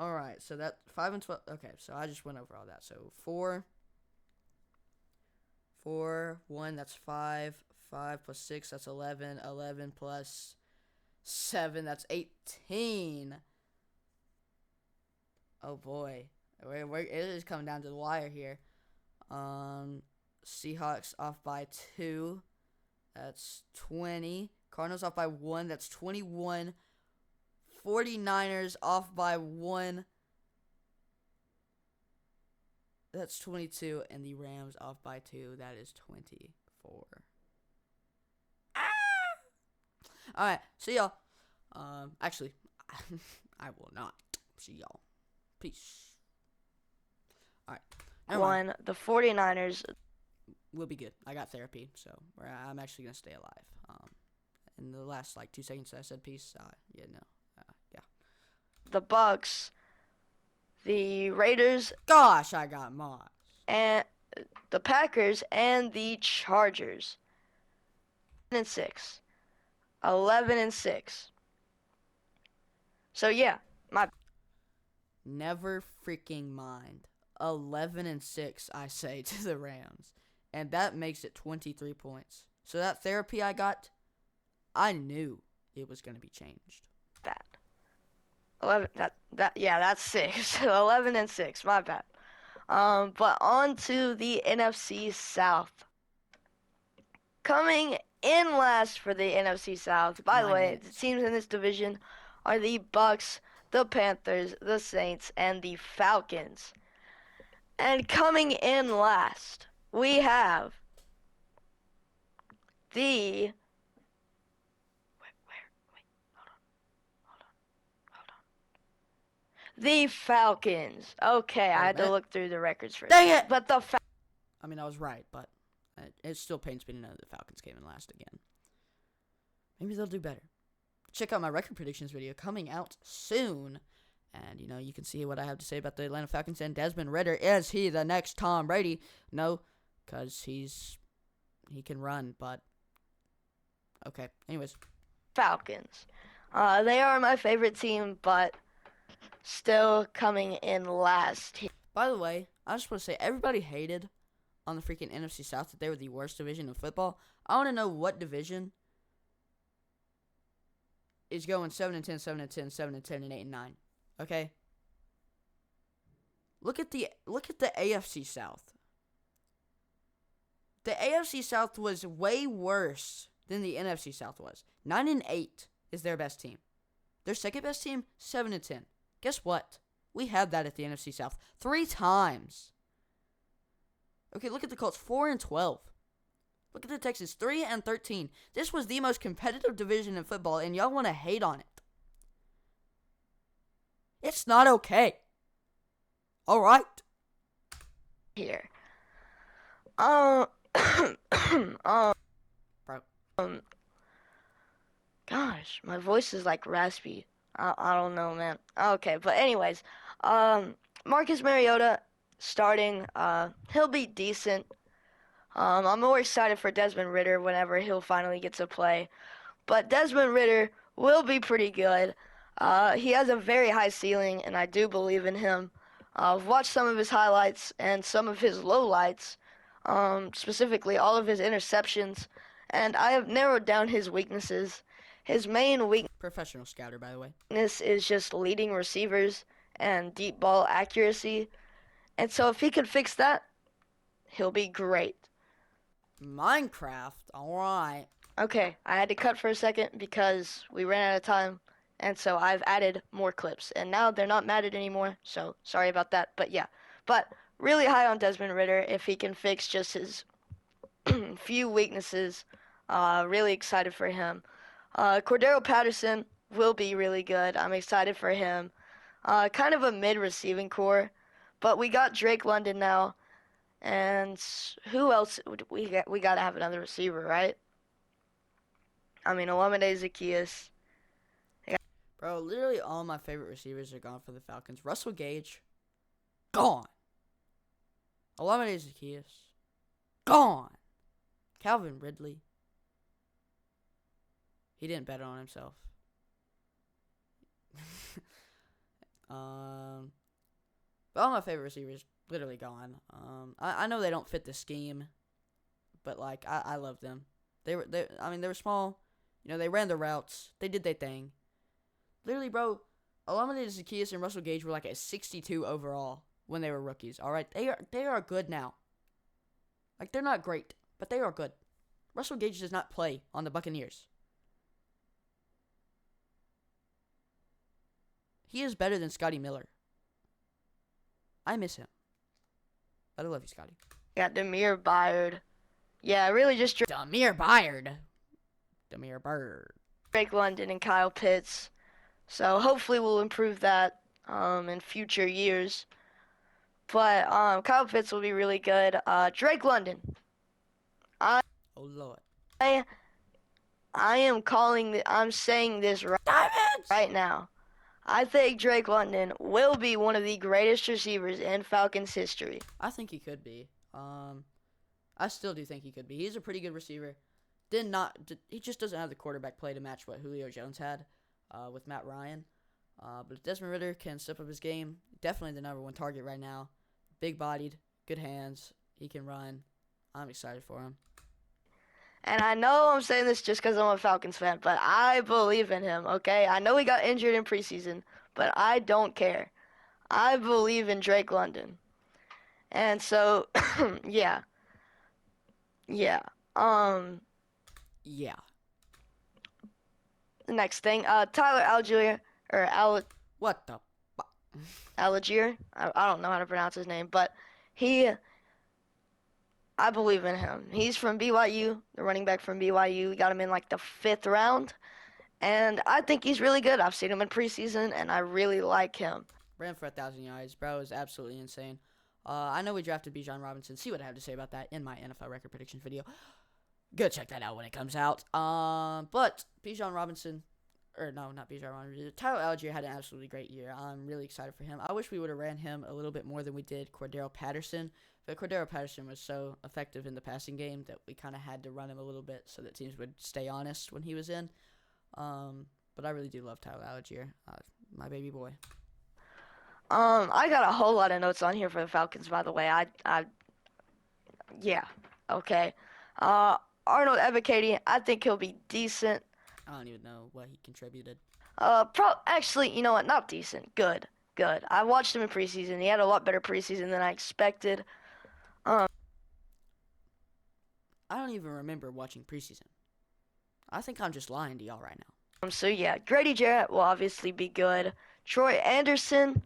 Alright, so that 5 and 12. Okay, so I just went over all that. So 4, 1, that's 5. 5 plus 6, that's 11. 11 plus 7, that's 18. Oh boy. It is coming down to the wire here. Seahawks off by 2. That's 20. Cardinals off by 1. That's 21. 49ers off by 1. That's 22. And the Rams off by 2. That is 24. Alright, see y'all. Actually, I will not see y'all. Peace. Alright. The 49ers. We'll be good. I got therapy, so I'm actually going to stay alive. In the last, 2 seconds that I said peace, yeah. The Bucks. The Raiders. Gosh, I got Moss. And the Packers and the Chargers. 11-6. 11-6. So yeah, Never freaking mind. 11-6, I say to the Rams, and that makes it 23 points. So that therapy I got, I knew it was gonna be changed. that 11. That's 6. 11-6. My bad. But on to the NFC South. Coming in last for the NFC South. By the way, the teams in this division are the Bucks, the Panthers, the Saints, and the Falcons. And coming in last, we have the the Falcons. Okay, I had to look through the records for Dang it! But I mean, I was right, but it still pains me to know the Falcons came in last again. Maybe they'll do better. Check out my record predictions video coming out soon. And, you can see what I have to say about the Atlanta Falcons and Desmond Ridder. Is he the next Tom Brady? No, because he can run, but okay. Anyways. Falcons. They are my favorite team, but still coming in last. By the way, I just want to say everybody hated on the freaking NFC South that they were the worst division in football. I want to know what division is going 7-10, 7-10, 7-10, and 8-9. Okay? Look at the AFC South. The AFC South was way worse than the NFC South was. 9-8 is their best team. Their second best team, 7-10. Guess what? We had that at the NFC South 3 times. Okay, look at the Colts, 4-12. Look at the Texans, 3-13. This was the most competitive division in football, and y'all want to hate on it. It's not okay. All right. Here. Gosh, my voice is like raspy. I don't know, man. Okay, but anyways, Marcus Mariota starting. He'll be decent. I'm more excited for Desmond Ridder whenever he'll finally get to play. But Desmond Ridder will be pretty good. He has a very high ceiling, and I do believe in him. I've watched some of his highlights and some of his lowlights, specifically all of his interceptions, and I have narrowed down his weaknesses. His main weakness Professional scouter, by the way. is just leading receivers and deep ball accuracy. And so if he can fix that, he'll be great. Minecraft, alright. Okay, I had to cut for a second because we ran out of time. And so I've added more clips. And now they're not matted anymore, so sorry about that. But yeah, but really high on Desmond Ridder if he can fix just his few weaknesses. Really excited for him. Cordero Patterson will be really good. I'm excited for him. Kind of a mid-receiving core. But we got Drake London now. And who else? We got to have another receiver, right? I mean, Olamide Zaccheaus. Bro, literally all my favorite receivers are gone for the Falcons. Russell Gage, gone. Olamide Zaccheaus, gone. Calvin Ridley, he didn't bet on himself. But all my favorite receivers literally gone. I know they don't fit the scheme, but I love them. They were small. They ran the routes. They did their thing. Literally, bro, Olamide Zaccheaus and Russell Gage were like at 62 overall when they were rookies. All right, they are good now. Like, they're not great, but they are good. Russell Gage does not play on the Buccaneers. He is better than Scotty Miller. I miss him. But I love you, Scotty. Got Demir Byard. Yeah, really just Demir Byard. Demir Bird. Drake London and Kyle Pitts. So hopefully we'll improve that in future years. But Kyle Pitts will be really good. Drake London. Oh, Lord. I am I'm saying this right now. I think Drake London will be one of the greatest receivers in Falcons history. I think he could be. I still do think he could be. He's a pretty good receiver. He just doesn't have the quarterback play to match what Julio Jones had with Matt Ryan. But if Desmond Ridder can step up his game, definitely the #1 target right now. Big-bodied, good hands. He can run. I'm excited for him. And I know I'm saying this just because I'm a Falcons fan, but I believe in him, okay? I know he got injured in preseason, but I don't care. I believe in Drake London. And so, yeah. Yeah. Yeah. The next thing, Tyler Algier, or What the? Algier? I don't know how to pronounce his name, but I believe in him. He's from BYU, the running back from BYU. We got him in like the 5th round, and I think he's really good. I've seen him in preseason, and I really like him. Ran for 1,000 yards. Bro is absolutely insane. I know we drafted Bijan Robinson. See what I have to say about that in my NFL record prediction video. Go check that out when it comes out. But Bijan Robinson, or no, not Bijan Robinson. Tyler Algier had an absolutely great year. I'm really excited for him. I wish we would have ran him a little bit more than we did Cordero Patterson. But Cordero Patterson was so effective in the passing game that we kind of had to run him a little bit so that teams would stay honest when he was in. But I really do love Tyler Algier, my baby boy. I got a whole lot of notes on here for the Falcons, by the way. Yeah, okay. Arnold Ebiketie, I think he'll be decent. I don't even know what he contributed. Actually, you know what? Not decent. Good. I watched him in preseason. He had a lot better preseason than I expected. I don't even remember watching preseason. I think I'm just lying to y'all right now. So yeah, Grady Jarrett will obviously be good. Troy Anderson,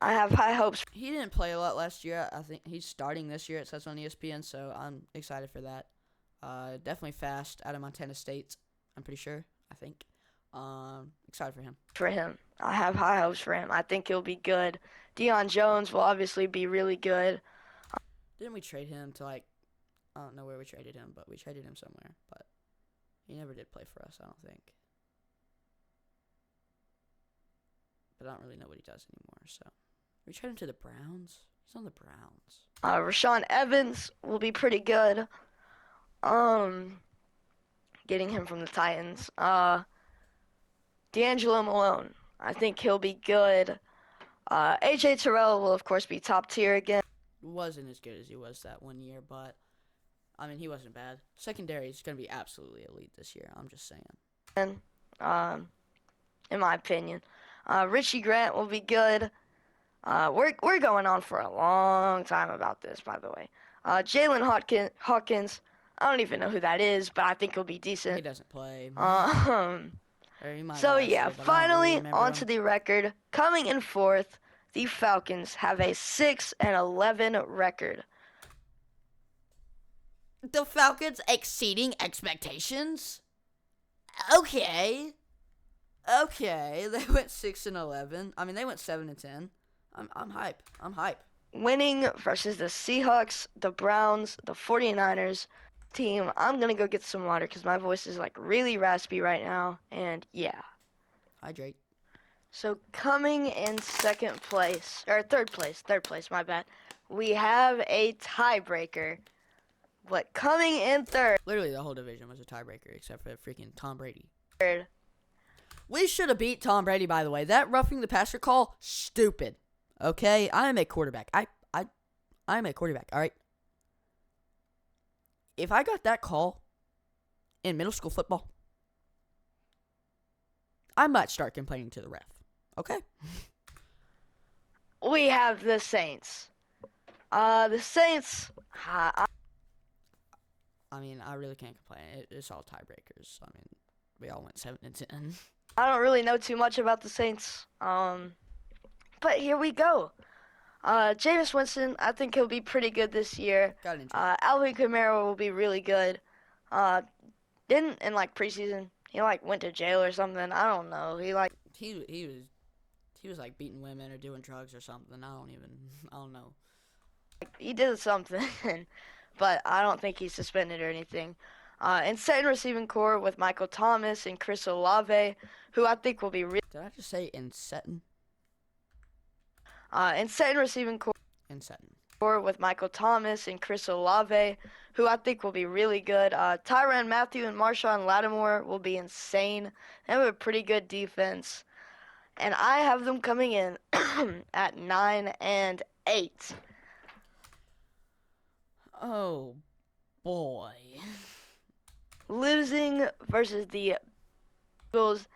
I have high hopes. He didn't play a lot last year. I think he's starting this year. It says on ESPN, so I'm excited for that. Definitely fast out of Montana State. I'm pretty sure. I think. Excited for him. For him, I have high hopes for him. I think he'll be good. Deion Jones will obviously be really good. Didn't we trade him to I don't know where we traded him, but we traded him somewhere. But he never did play for us, I don't think. But I don't really know what he does anymore. So we traded him to the Browns. He's on the Browns. Rashaan Evans will be pretty good. Getting him from the Titans. D'Angelo Malone, I think he'll be good. AJ Terrell will of course be top tier again. Wasn't as good as he was that one year, but I mean he wasn't bad. Secondary is gonna be absolutely elite this year. I'm just saying. In my opinion, Richie Grant will be good. We're going on for a long time about this, by the way. Jalen Hawkins, I don't even know who that is, but I think he'll be decent. He doesn't play. So yeah, finally onto the record. Coming in 4th, the Falcons have a 6-11 record. The Falcons exceeding expectations? Okay, they went 6-11. I mean, they went 7-10. I'm hype. Winning versus the Seahawks, the Browns, the 49ers team. I'm going to go get some water because my voice is like really raspy right now. And yeah. Hydrate. So coming in third place, my bad. We have a tiebreaker. But coming in third. Literally the whole division was a tiebreaker except for freaking Tom Brady. We should have beat Tom Brady, by the way. That roughing the passer call, stupid. Okay? I am a quarterback. I'm a quarterback, all right? If I got that call in middle school football, I might start complaining to the ref. Okay? We have the Saints. The Saints, I mean, I really can't complain. It's all tiebreakers. I mean, we all went 7-10. I don't really know too much about the Saints. But here we go. Jameis Winston, I think he'll be pretty good this year. Got an intro. Alvin Kamara will be really good. Didn't in like preseason he like went to jail or something. I don't know. He was like beating women or doing drugs or something. I don't know. He did something, but I don't think he's suspended or anything. Insane receiving core with Michael Thomas and Chris Olave, who I think will be Did I just say in Seton? insane receiving core. In Seton. With Michael Thomas and Chris Olave, who I think will be really good. Tyrann Mathieu and Marshawn Lattimore will be insane. They have a pretty good defense. And I have them coming in at 9-8. Oh, boy. Losing versus the Eagles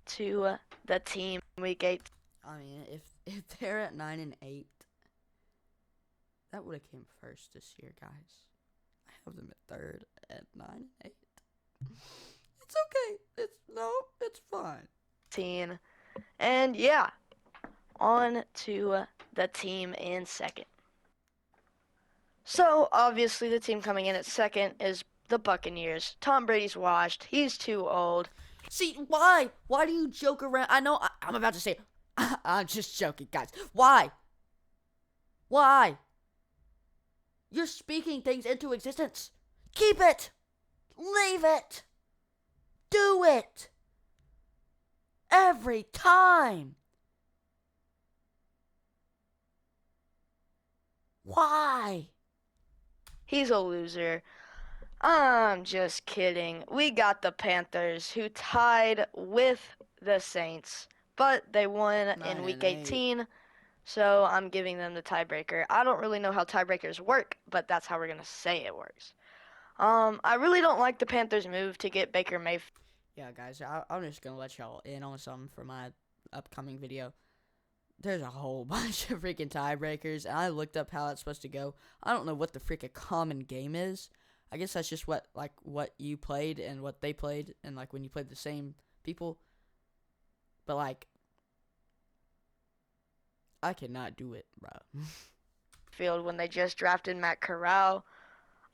to the team week 8. I mean, if they're at 9-8, that would have came first this year, guys. I have them at third at 9-8. It's okay. It's fine. And yeah, on to the team in second. So obviously the team coming in at second is the Buccaneers. Tom Brady's washed. He's too old. See, why? Why do you joke around? I know I'm about to say, I'm just joking, guys. Why? Why? You're speaking things into existence. Keep it. Leave it. Do it. Every time. Why? He's a loser. I'm just kidding. We got the Panthers, who tied with the Saints, but they won in week 18, so I'm giving them the tiebreaker. I don't really know how tiebreakers work, but that's how we're going to say it works. I really don't like the Panthers' move to get Baker Mayfield. Yeah, guys, I'm just going to let y'all in on something for my upcoming video. There's a whole bunch of freaking tiebreakers, and I looked up how that's supposed to go. I don't know what the freaking common game is. I guess that's just what you played and what they played, and like when you played the same people. But like, I cannot do it, bro. Field when they just drafted Matt Corral.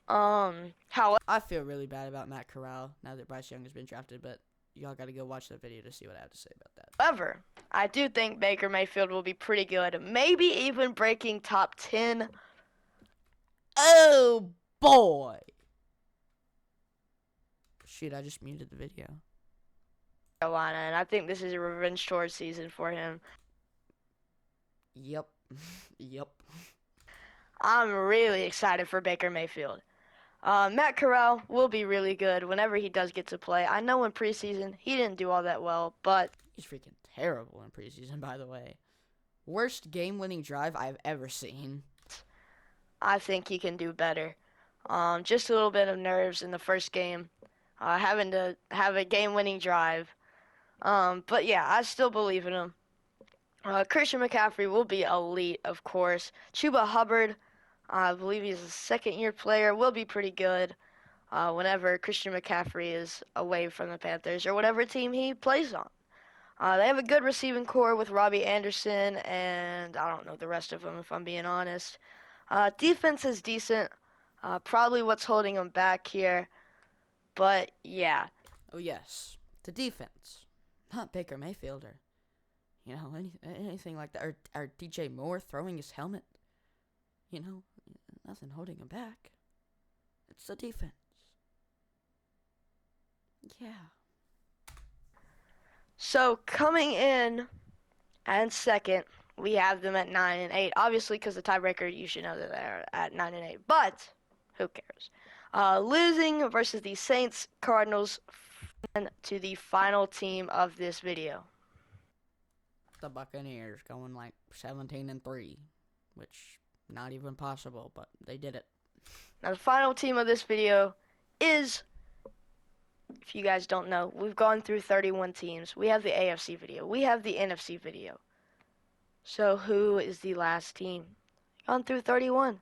I feel really bad about Matt Corral now that Bryce Young has been drafted, but y'all got to go watch that video to see what I have to say about that. However, I do think Baker Mayfield will be pretty good, maybe even breaking top 10. Oh boy! Shit, I just muted the video. Carolina, and I think this is a revenge tour season for him. Yep. Yep. I'm really excited for Baker Mayfield. Matt Corral will be really good whenever he does get to play. I know in preseason he didn't do all that well, but he's freaking terrible in preseason, by the way. Worst game-winning drive I've ever seen. I think he can do better. Just a little bit of nerves in the first game, having to have a game-winning drive. But yeah, I still believe in him. Christian McCaffrey will be elite, of course. Chuba Hubbard, I believe he's a second-year player, will be pretty good whenever Christian McCaffrey is away from the Panthers or whatever team he plays on. They have a good receiving core with Robbie Anderson, and I don't know the rest of them, if I'm being honest. Defense is decent. Probably what's holding them back here. But, yeah. Oh, yes. The defense. Not Baker Mayfield or, you know, anything like that. Or DJ Moore throwing his helmet. You know, nothing holding him back. It's the defense. Yeah. So, coming in and second, we have them at 9-8. Obviously, because the tiebreaker, you should know that they're at 9-8. But, who cares? Losing versus the Saints, Cardinals, and to the final team of this video. The Buccaneers going like 17-3, which not even possible, but they did it. Now, the final team of this video is, if you guys don't know, we've gone through 31 teams. We have the AFC video. We have the NFC video. So, who is the last team? Gone through 31.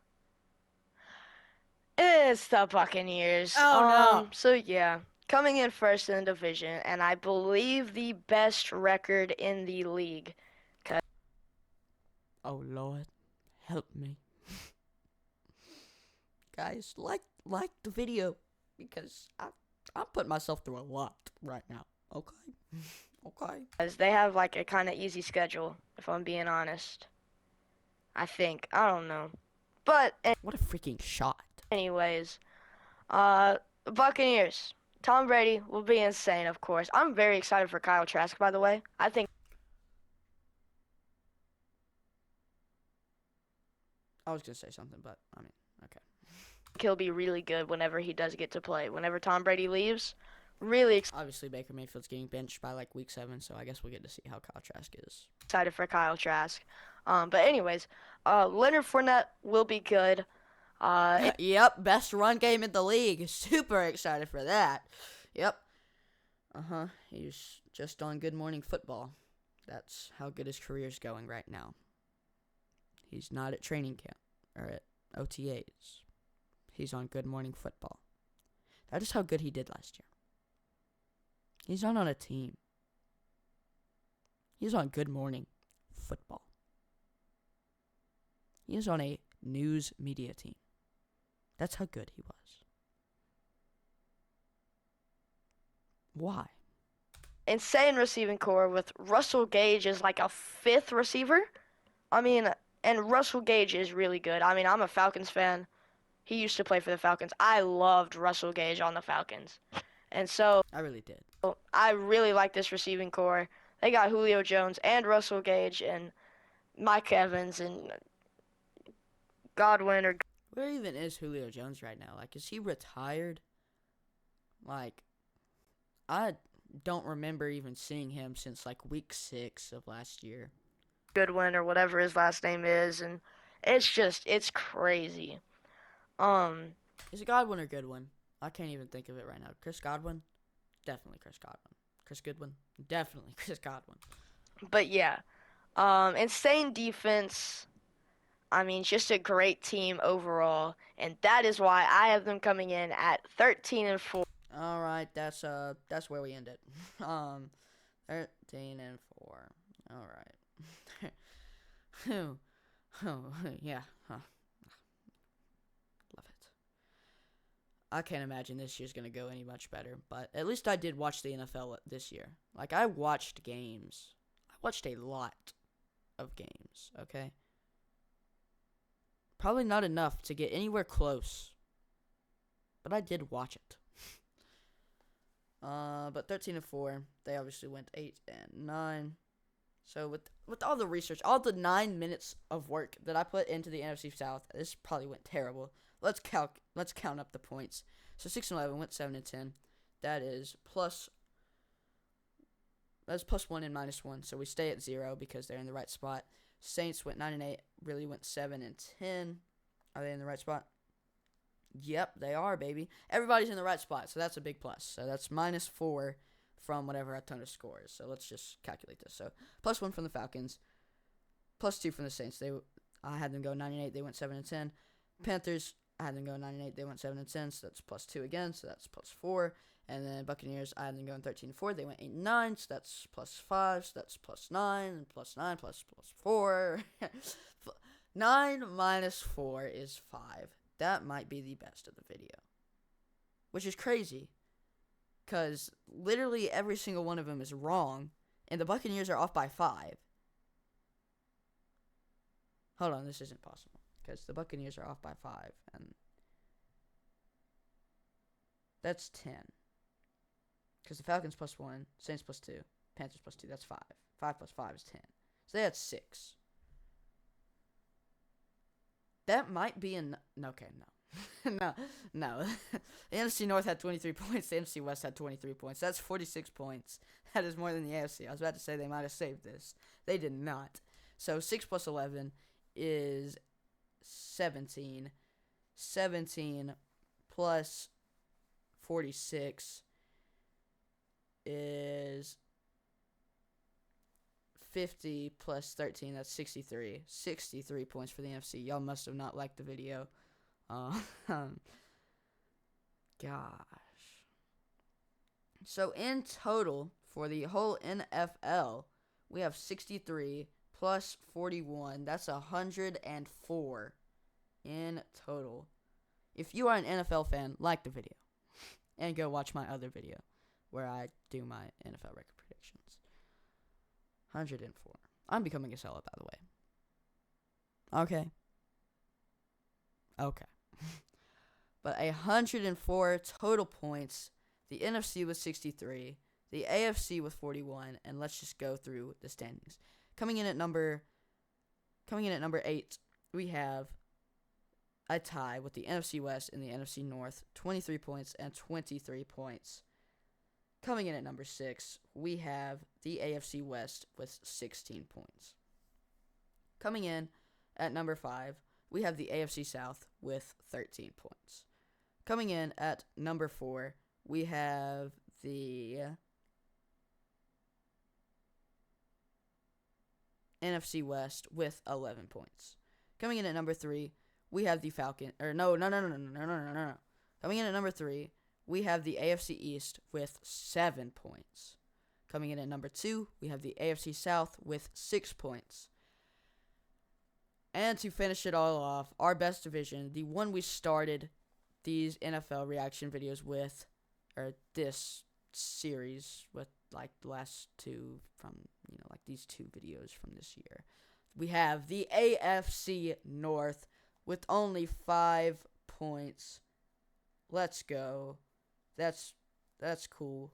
It's the Buccaneers. Oh, no. So yeah, coming in first in the division, and I believe the best record in the league. Oh, Lord. Help me. Guys, like the video, because I'm putting myself through a lot right now. Okay? Okay. Because they have like a kind of easy schedule, if I'm being honest. I think. I don't know. But What a freaking shot. anyways, Buccaneers. Tom Brady will be insane, of course. I'm very excited for Kyle Trask, by the way. I think I was going to say something, but, I mean, okay. he'll be really good whenever he does get to play. Whenever Tom Brady leaves, really Obviously, Baker Mayfield's getting benched by, like, week 7, so I guess we'll get to see how Kyle Trask is. excited for Kyle Trask. But anyways, Leonard Fournette will be good. Yep, best run game in the league. Super excited for that. Yep. He's just on Good Morning Football. That's how good his career's going right now. He's not at training camp or at OTAs. He's on Good Morning Football. That is how good he did last year. He's not on a team. He's on Good Morning Football. He is on a news media team. That's how good he was. Why? Insane receiving core with Russell Gage as like a fifth receiver. I mean, and Russell Gage is really good. I mean, I'm a Falcons fan. He used to play for the Falcons. I loved Russell Gage on the Falcons. And so I really did. I really like this receiving core. They got Julio Jones and Russell Gage and Mike Evans and Godwin or Where even is Julio Jones right now? Like, is he retired? Like, I don't remember even seeing him since, like, week 6 of last year. Goodwin or whatever his last name is. And it's crazy. Is it Godwin or Goodwin? I can't even think of it right now. Chris Godwin? Definitely Chris Godwin. Chris Goodwin? Definitely Chris Godwin. But yeah, insane defense. I mean, just a great team overall, and that is why I have them coming in at 13-4. All right, that's where we end it. 13-4. All right. Oh, yeah. Huh. Love it. I can't imagine this year's gonna go any much better, but at least I did watch the NFL this year. Like, I watched games. I watched a lot of games. Okay. Probably not enough to get anywhere close, but I did watch it. But 13-4, they obviously went 8-9. So with all the research, all the 9 minutes of work that I put into the NFC South, this probably went terrible. Let's count up the points. So 6-11 went 7-10. That's plus 1 and -1. So we stay at 0 because they're in the right spot. Saints went 9-8. Really went 7-10. Are they in the right spot? Yep, they are, baby. Everybody's in the right spot, so that's a big plus. So that's -4 from whatever our total score is. So let's just calculate this. So +1 from the Falcons, +2 from the Saints. I had them go 9-8. They went 7-10. Panthers, I had them go 9-8. They went 7-10. So that's +2 again. So that's +4. And then Buccaneers, I had them going 13-4. They went 8-9. So that's +5. So that's +9 and +9 +4. 9 minus 4 is 5. That might be the best of the video, which is crazy, because literally every single one of them is wrong, and the Buccaneers are off by 5. Hold on, this isn't possible, because the Buccaneers are off by 5, and that's 10. Because the Falcons +1, Saints +2, Panthers +2, that's 5. 5 + 5 is 10. So they had 6. That might be okay, no. no. The NFC North had 23 points. The NFC West had 23 points. That's 46 points. That is more than the AFC. I was about to say they might have saved this. They did not. So 6 + 11 is 17. 17 plus 46 is 50 plus 13, that's 63. 63 points for the NFC. Y'all must have not liked the video. gosh. So in total, for the whole NFL, we have 63 plus 41. That's 104 in total. If you are an NFL fan, like the video. And go watch my other video where I do my NFL record predictions. 104. I'm becoming a sellout, by the way. Okay. But 104 total points. The NFC with 63. The AFC with 41. And let's just go through the standings. Coming in at number 8, we have a tie with the NFC West and the NFC North, 23 points and 23 points. Coming in at number 6, we have the AFC West with 16 points. Coming in at number 5, we have the AFC South with 13 points. Coming in at number 4, we have the NFC West with 11 points. Coming in at number 3, we have the Falcon. No. Coming in at number 3, we have the AFC East with 7 points. Coming in at number 2, we have the AFC South with 6 points. And to finish it all off, our best division, the one we started these NFL reaction videos with, or this series with, like, the last two from, like these 2 videos from this year. We have the AFC North with only 5 points. Let's go. That's cool.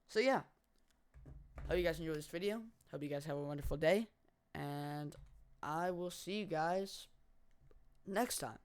So yeah. Hope you guys enjoyed this video. Hope you guys have a wonderful day. And I will see you guys next time.